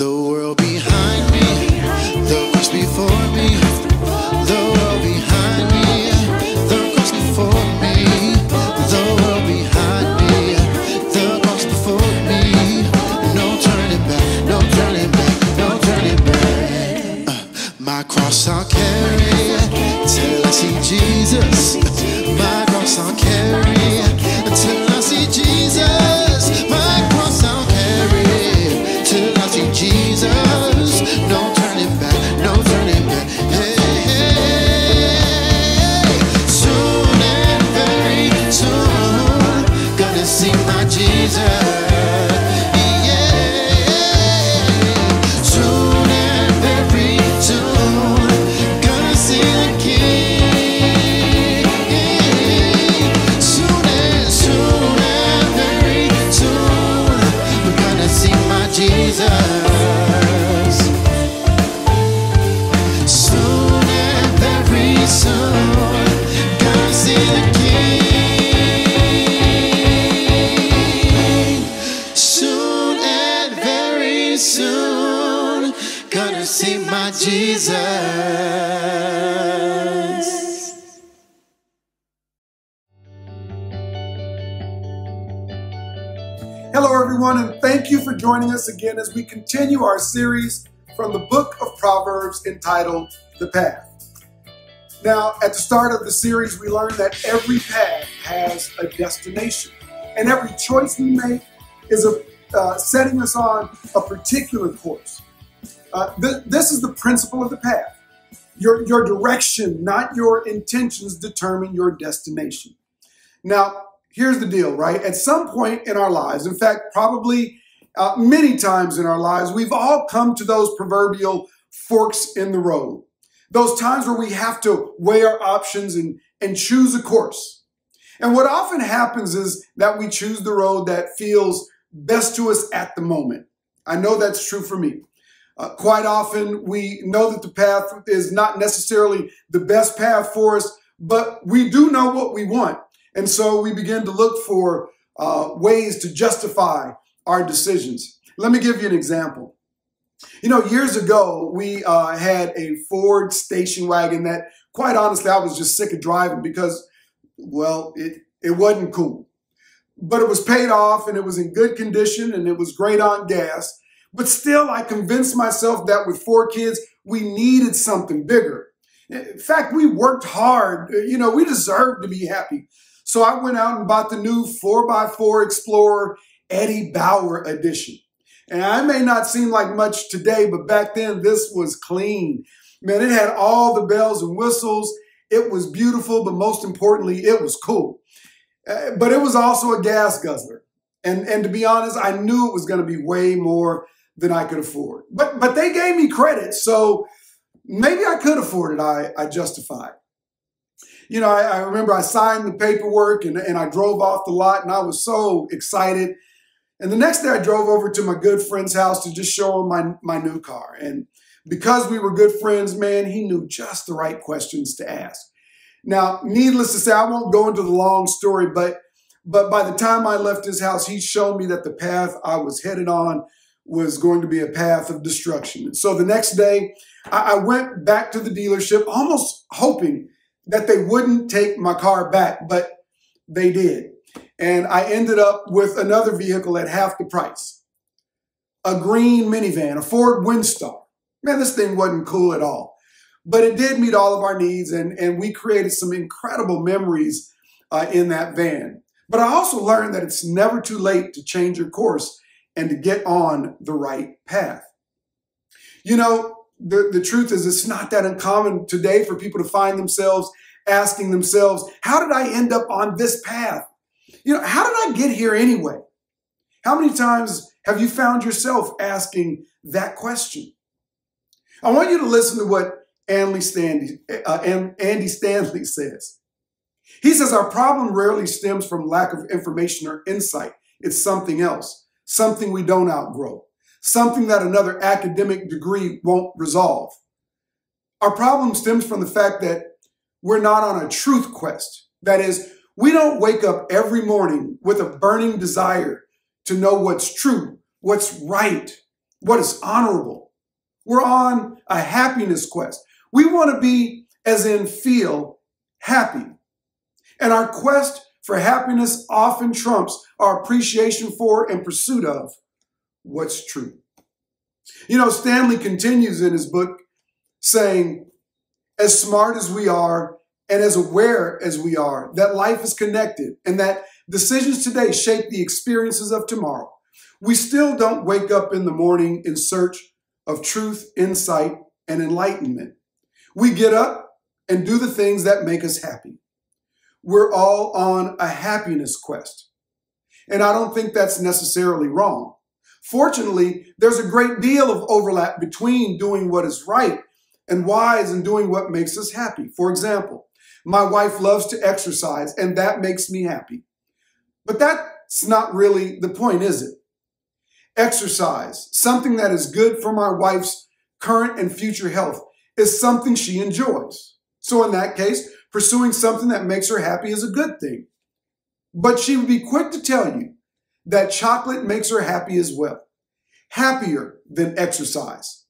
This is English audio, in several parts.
The world behind me, the cross before me. The world behind me, the cross before me. The world behind me, the cross before me. No turning back, no turning back, no turning back. My cross I'll carry till I see Jesus. My cross I'll carry till I see Jesus. My cross I'll carry till I see Jesus. No turning back, no turning back. Hey, hey, hey. Soon and very soon, gonna see my Jesus. Jesus. Hello everyone, and thank you for joining us again as we continue our series from the book of Proverbs entitled The Path. Now, at the start of the series, we learned that every path has a destination, and every choice we make is setting us on a particular course. This is the principle of the path. Your direction, not your intentions, determine your destination. Now, here's the deal, right? At some point in our lives, in fact, probably many times in our lives, we've all come to those proverbial forks in the road. Those times where we have to weigh our options and choose a course. And what often happens is that we choose the road that feels best to us at the moment. I know that's true for me. Quite often, we know that the path is not necessarily the best path for us, but we do know what we want. And so we begin to look for ways to justify our decisions. Let me give you an example. You know, years ago, we had a Ford station wagon that, quite honestly, I was just sick of driving because, well, it wasn't cool. But it was paid off and it was in good condition and it was great on gas. But still, I convinced myself that with 4 kids, we needed something bigger. In fact, we worked hard. You know, we deserved to be happy. So I went out and bought the new 4x4 Explorer Eddie Bauer edition. And I may not seem like much today, but back then this was clean. Man, it had all the bells and whistles. It was beautiful, but most importantly, it was cool. But it was also a gas guzzler. And to be honest, I knew it was going to be way more than I could afford. But they gave me credit, so maybe I could afford it. I justified. You know, I remember I signed the paperwork and I drove off the lot and I was so excited. And the next day I drove over to my good friend's house to just show him my new car. And because we were good friends, man, he knew just the right questions to ask. Now, needless to say, I won't go into the long story, but by the time I left his house, he showed me that the path I was headed on was going to be a path of destruction. And so the next day, I went back to the dealership, almost hoping that they wouldn't take my car back, but they did. And I ended up with another vehicle at half the price. A green minivan, a Ford Windstar. Man, this thing wasn't cool at all. But it did meet all of our needs, and we created some incredible memories in that van. But I also learned that it's never too late to change your course and to get on the right path. You know, the truth is it's not that uncommon today for people to find themselves asking themselves, how did I end up on this path? You know, how did I get here anyway? How many times have you found yourself asking that question? I want you to listen to what Andy Stanley says. He says, our problem rarely stems from lack of information or insight. It's something else. Something we don't outgrow, something that another academic degree won't resolve. Our problem stems from the fact that we're not on a truth quest. That is, we don't wake up every morning with a burning desire to know what's true, what's right, what is honorable. We're on a happiness quest. We want to be, as in feel, happy. And our quest for happiness often trumps our appreciation for and pursuit of what's true. You know, Stanley continues in his book saying, as smart as we are and as aware as we are that life is connected and that decisions today shape the experiences of tomorrow, we still don't wake up in the morning in search of truth, insight, and enlightenment. We get up and do the things that make us happy. We're all on a happiness quest. And I don't think that's necessarily wrong. Fortunately, there's a great deal of overlap between doing what is right and wise and doing what makes us happy. For example, my wife loves to exercise, and that makes me happy. But that's not really the point, is it? Exercise, something that is good for my wife's current and future health, is something she enjoys. So in that case, pursuing something that makes her happy is a good thing. But she would be quick to tell you that chocolate makes her happy as well, happier than exercise.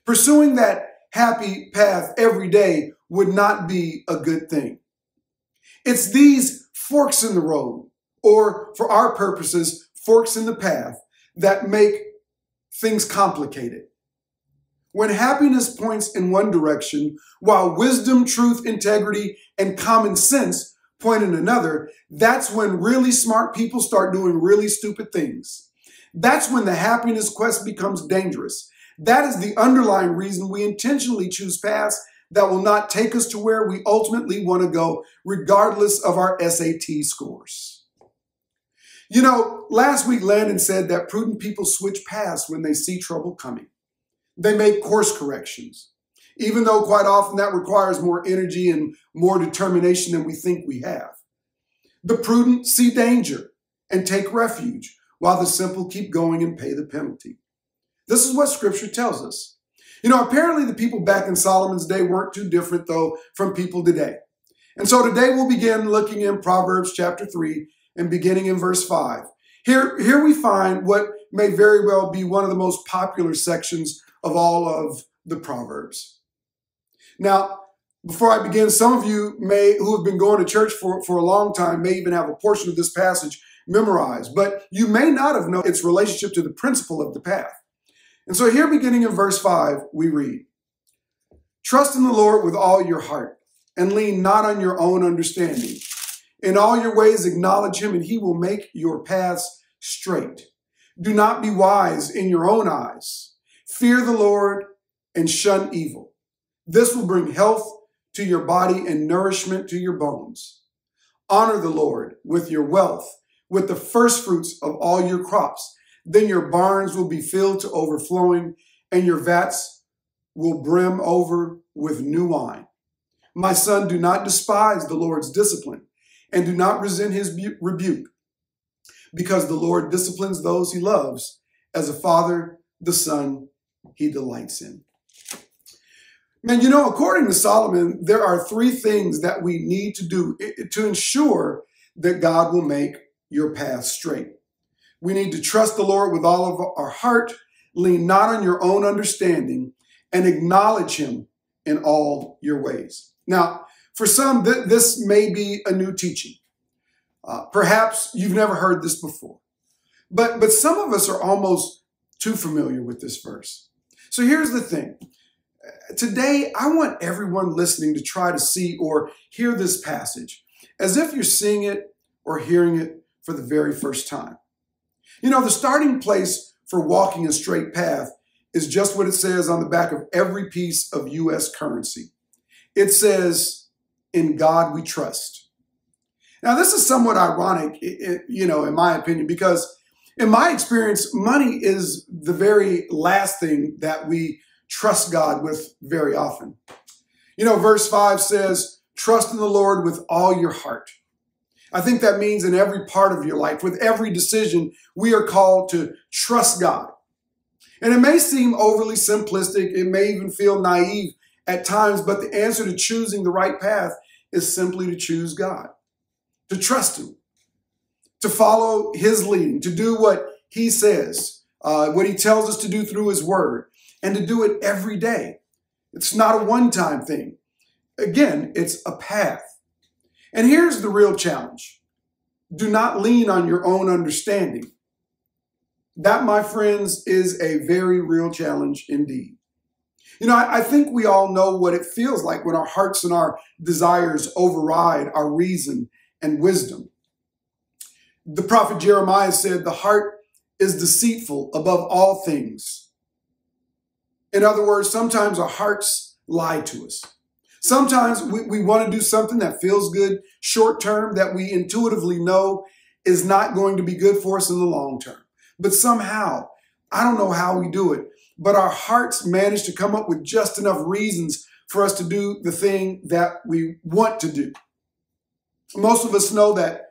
Pursuing that happy path every day would not be a good thing. It's these forks in the road, or for our purposes, forks in the path, that make things complicated. When happiness points in one direction, while wisdom, truth, integrity, and common sense point in another, that's when really smart people start doing really stupid things. That's when the happiness quest becomes dangerous. That is the underlying reason we intentionally choose paths that will not take us to where we ultimately want to go, regardless of our SAT scores. You know, last week Landon said that prudent people switch paths when they see trouble coming. They make course corrections, even though quite often that requires more energy and more determination than we think we have. The prudent see danger and take refuge, while the simple keep going and pay the penalty. This is what Scripture tells us. You know, apparently the people back in Solomon's day weren't too different, though, from people today. And so today we'll begin looking in Proverbs chapter 3 and beginning in verse 5. Here we find what may very well be one of the most popular sections of all of the Proverbs. Now, before I begin, some of you who have been going to church for a long time may even have a portion of this passage memorized, but you may not have known its relationship to the principle of the path. And so here, beginning in verse 5, we read, "Trust in the Lord with all your heart, and lean not on your own understanding. In all your ways acknowledge him, and he will make your paths straight. Do not be wise in your own eyes. Fear the Lord and shun evil. This will bring health to your body and nourishment to your bones. Honor the Lord with your wealth, with the first fruits of all your crops. Then your barns will be filled to overflowing, and your vats will brim over with new wine. My son, do not despise the Lord's discipline, and do not resent his rebuke, because the Lord disciplines those he loves, as a father the son he delights in." Man, you know, according to Solomon, there are three things that we need to do to ensure that God will make your path straight. We need to trust the Lord with all of our heart, lean not on your own understanding, and acknowledge him in all your ways. Now, for some, this may be a new teaching. Perhaps you've never heard this before. But some of us are almost too familiar with this verse. So here's the thing. Today, I want everyone listening to try to see or hear this passage as if you're seeing it or hearing it for the very first time. You know, the starting place for walking a straight path is just what it says on the back of every piece of U.S. currency. It says, "In God we trust." Now, this is somewhat ironic, in my opinion, because in my experience, money is the very last thing that we trust God with very often. You know, verse 5 says, "Trust in the Lord with all your heart." I think that means in every part of your life, with every decision, we are called to trust God. And it may seem overly simplistic, it may even feel naive at times, but the answer to choosing the right path is simply to choose God, to trust him, to follow his leading, to do what he says, what he tells us to do through his word, and to do it every day. It's not a one-time thing. Again, it's a path. And here's the real challenge. Do not lean on your own understanding. That, my friends, is a very real challenge indeed. You know, I think we all know what it feels like when our hearts and our desires override our reason and wisdom. The prophet Jeremiah said, the heart is deceitful above all things. In other words, sometimes our hearts lie to us. Sometimes we want to do something that feels good short term, that we intuitively know is not going to be good for us in the long term. But somehow, I don't know how we do it, but our hearts manage to come up with just enough reasons for us to do the thing that we want to do. Most of us know that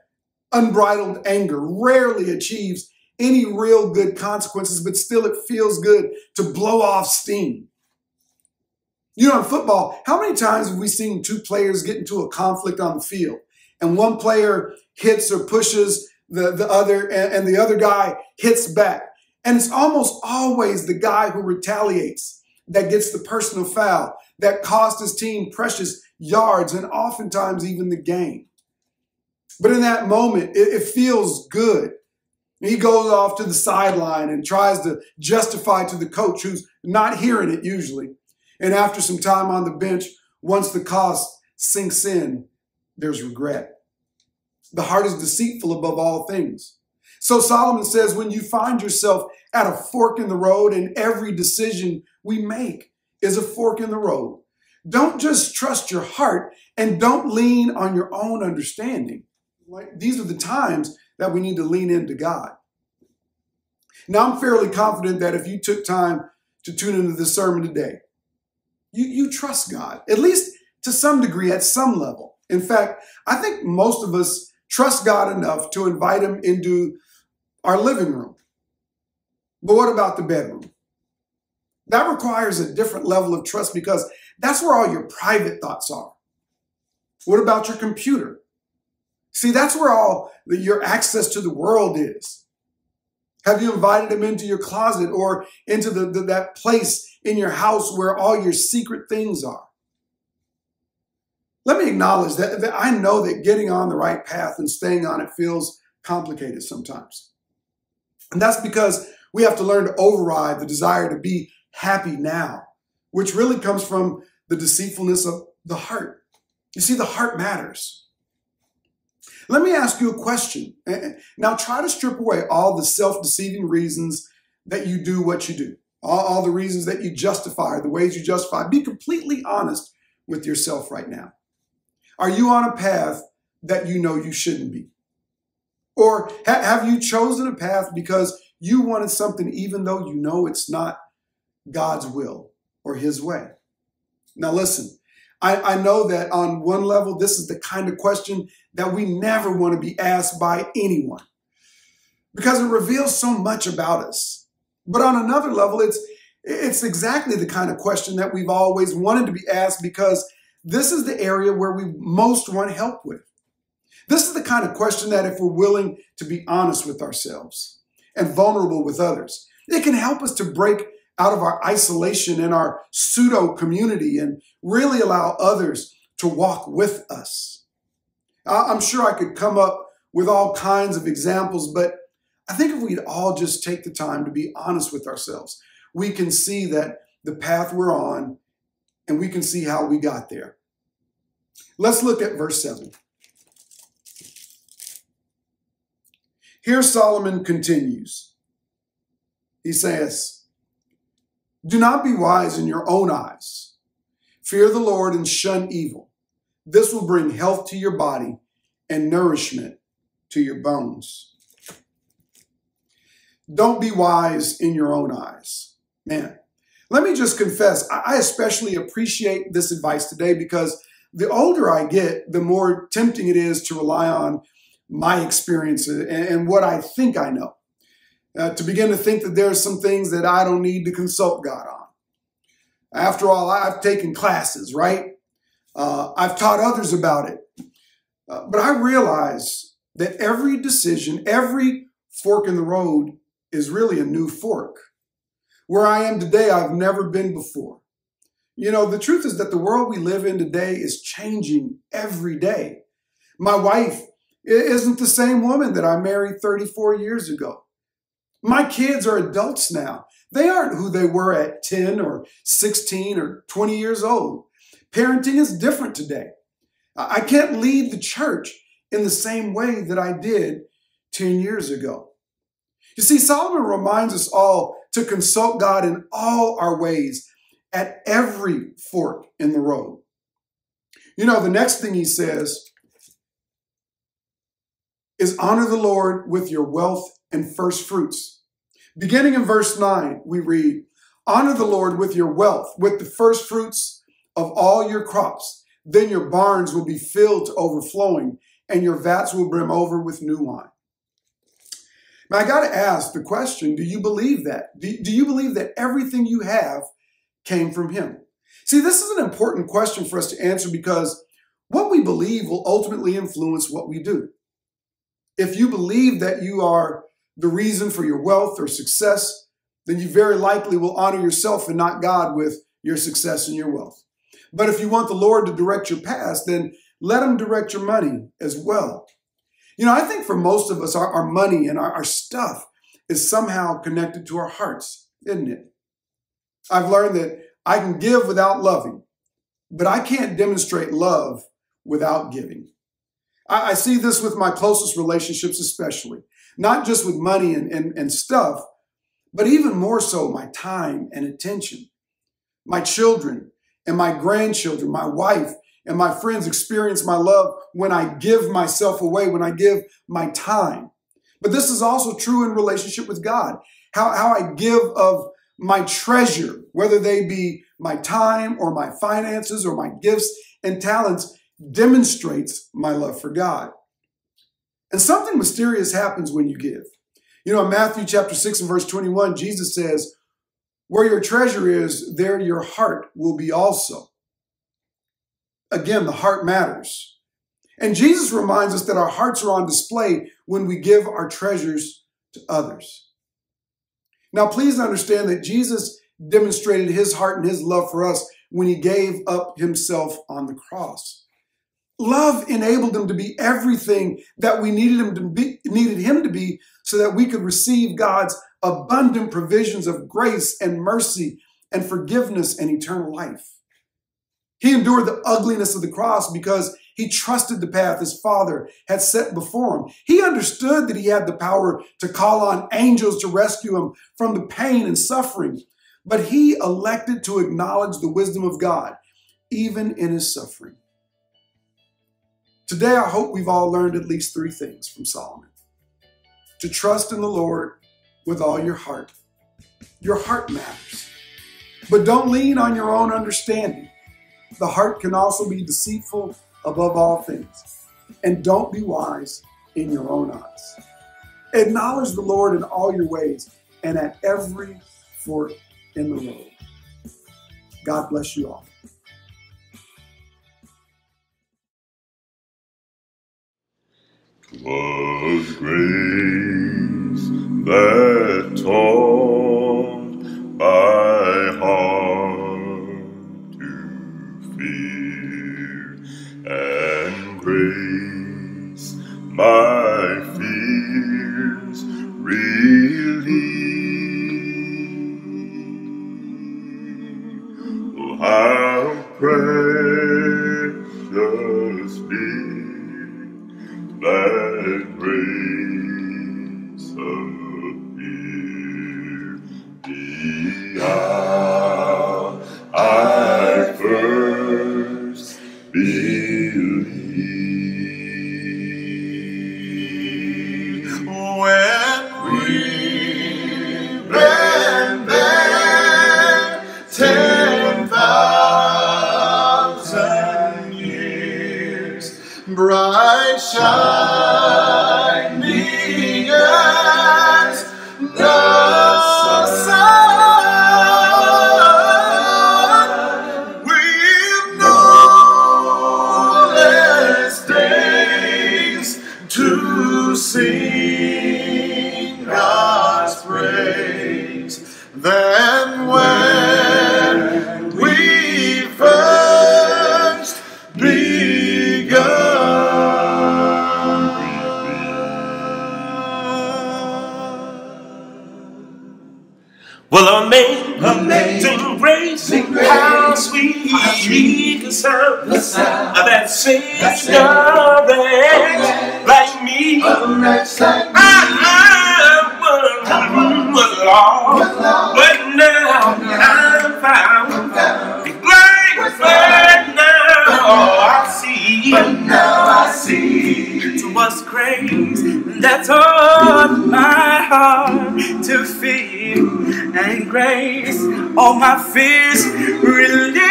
unbridled anger rarely achieves any real good consequences, but still it feels good to blow off steam. You know, in football, how many times have we seen two players get into a conflict on the field, and one player hits or pushes the other, and the other guy hits back? And it's almost always the guy who retaliates that gets the personal foul that cost his team precious yards and oftentimes even the game. But in that moment, it feels good. He goes off to the sideline and tries to justify to the coach, who's not hearing it usually. And after some time on the bench, once the cost sinks in, there's regret. The heart is deceitful above all things. So Solomon says, when you find yourself at a fork in the road, and every decision we make is a fork in the road, don't just trust your heart and don't lean on your own understanding. These are the times that we need to lean into God. Now, I'm fairly confident that if you took time to tune into this sermon today, you trust God, at least to some degree, at some level. In fact, I think most of us trust God enough to invite him into our living room. But what about the bedroom? That requires a different level of trust because that's where all your private thoughts are. What about your computer? See, that's where all your access to the world is. Have you invited him into your closet or into that place in your house where all your secret things are? Let me acknowledge that I know that getting on the right path and staying on it feels complicated sometimes. And that's because we have to learn to override the desire to be happy now, which really comes from the deceitfulness of the heart. You see, the heart matters. Let me ask you a question. Now try to strip away all the self-deceiving reasons that you do what you do, all the reasons that you justify, the ways you justify. Be completely honest with yourself right now. Are you on a path that you know you shouldn't be? Or have you chosen a path because you wanted something even though you know it's not God's will or his way? Now listen, I know that on one level, this is the kind of question that we never want to be asked by anyone because it reveals so much about us. But on another level, it's exactly the kind of question that we've always wanted to be asked because this is the area where we most want help with. This is the kind of question that if we're willing to be honest with ourselves and vulnerable with others, it can help us to break out of our isolation and our pseudo community and really allow others to walk with us. I'm sure I could come up with all kinds of examples, but I think if we'd all just take the time to be honest with ourselves, we can see that the path we're on and we can see how we got there. Let's look at verse 7. Here Solomon continues. He says, do not be wise in your own eyes. Fear the Lord and shun evil. This will bring health to your body and nourishment to your bones. Don't be wise in your own eyes. Man, let me just confess, I especially appreciate this advice today because the older I get, the more tempting it is to rely on my experiences and what I think I know. To begin to think that there are some things that I don't need to consult God on. After all, I've taken classes, right? I've taught others about it. But I realize that every decision, every fork in the road is really a new fork. Where I am today, I've never been before. You know, the truth is that the world we live in today is changing every day. My wife isn't the same woman that I married 34 years ago. My kids are adults now. They aren't who they were at 10 or 16 or 20 years old. Parenting is different today. I can't lead the church in the same way that I did 10 years ago. You see, Solomon reminds us all to consult God in all our ways at every fork in the road. You know, the next thing he says is honor the Lord with your wealth and first fruits. Beginning in verse 9, we read, honor the Lord with your wealth, with the first fruits of all your crops. Then your barns will be filled to overflowing, and your vats will brim over with new wine. Now, I got to ask the question, do you believe that? Do you believe that everything you have came from him? See, this is an important question for us to answer because what we believe will ultimately influence what we do. If you believe that you are the reason for your wealth or success, then you very likely will honor yourself and not God with your success and your wealth. But if you want the Lord to direct your path, then let him direct your money as well. You know, I think for most of us, our money and our stuff is somehow connected to our hearts, isn't it? I've learned that I can give without loving, but I can't demonstrate love without giving. I see this with my closest relationships especially, not just with money and stuff, but even more so my time and attention. My children and my grandchildren, my wife and my friends experience my love when I give myself away, when I give my time. But this is also true in relationship with God. How I give of my treasure, whether they be my time or my finances or my gifts and talents, demonstrates my love for God. And something mysterious happens when you give. You know, in Matthew chapter 6 and verse 21, Jesus says, where your treasure is, there your heart will be also. Again, the heart matters. And Jesus reminds us that our hearts are on display when we give our treasures to others. Now, please understand that Jesus demonstrated his heart and his love for us when he gave up himself on the cross. Love enabled him to be everything that we needed him to be so that we could receive God's abundant provisions of grace and mercy and forgiveness and eternal life. He endured the ugliness of the cross because he trusted the path his Father had set before him. He understood that he had the power to call on angels to rescue him from the pain and suffering, but he elected to acknowledge the wisdom of God, even in his suffering. Today, I hope we've all learned at least 3 things from Solomon. To trust in the Lord with all your heart. Your heart matters. But don't lean on your own understanding. The heart can also be deceitful above all things. And don't be wise in your own eyes. Acknowledge the Lord in all your ways and at every fork in the road. God bless you all. Was grace that taught my heart to fear, and grace my fears relieved. Oh, how precious did that grace appear the hour I first believed. When we've been there 10,000 years, bright shining as the sun, we've no less days to sing God's praise. than when we first begun. Well, amazing grace, how sweet the sound that saved a wretch like me. I was lost, but now I'm found. Blind, but now I see. It was grace that taught my heart to feel, and grace all my fears relieved.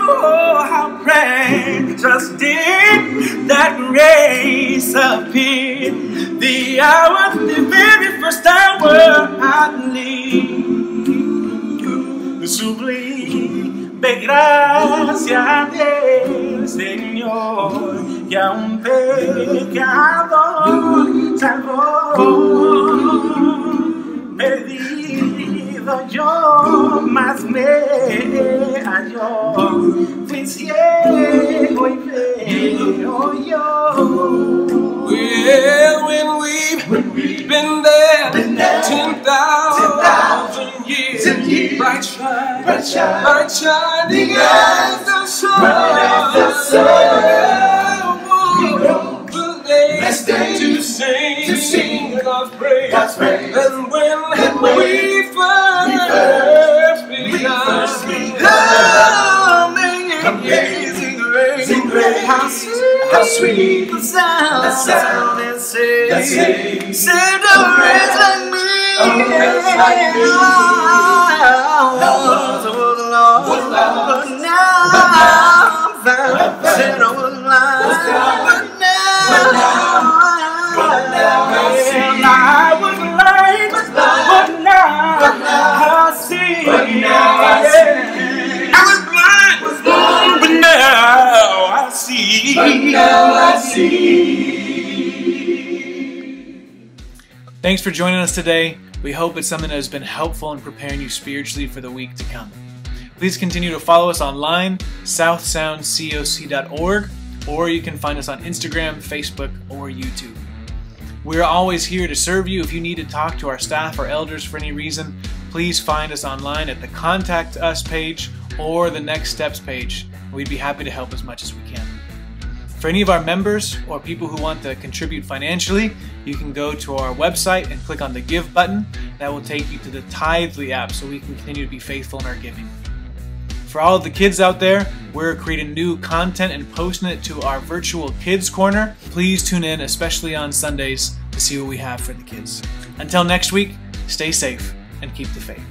Oh, how precious did that grace appear, the hour, the very first hour I believed. Sublime gracia del Señor, que a un pecador salvó. Perdido yo, mas me halló. Fui ciego y veo yo. Well, when we've been there 10,000 years, bright shining as the sun, blessed day to sing God's praise. And when we first began, amazing grace, how sweet the sound that saved a wretch like me. I was lost, but now I'm found. Said I was blind, but now I was blind, but now I see. I was blind, but now I see. Thanks for joining us today. We hope it's something that has been helpful in preparing you spiritually for the week to come. Please continue to follow us online, southsoundcoc.org, or you can find us on Instagram, Facebook, or YouTube. We're always here to serve you. If you need to talk to our staff or elders for any reason, please find us online at the Contact Us page or the Next Steps page. We'd be happy to help as much as we can. For any of our members or people who want to contribute financially, you can go to our website and click on the Give button. That will take you to the Tithely app so we can continue to be faithful in our giving. For all of the kids out there, we're creating new content and posting it to our virtual Kids Corner. Please tune in, especially on Sundays, to see what we have for the kids. Until next week, stay safe and keep the faith.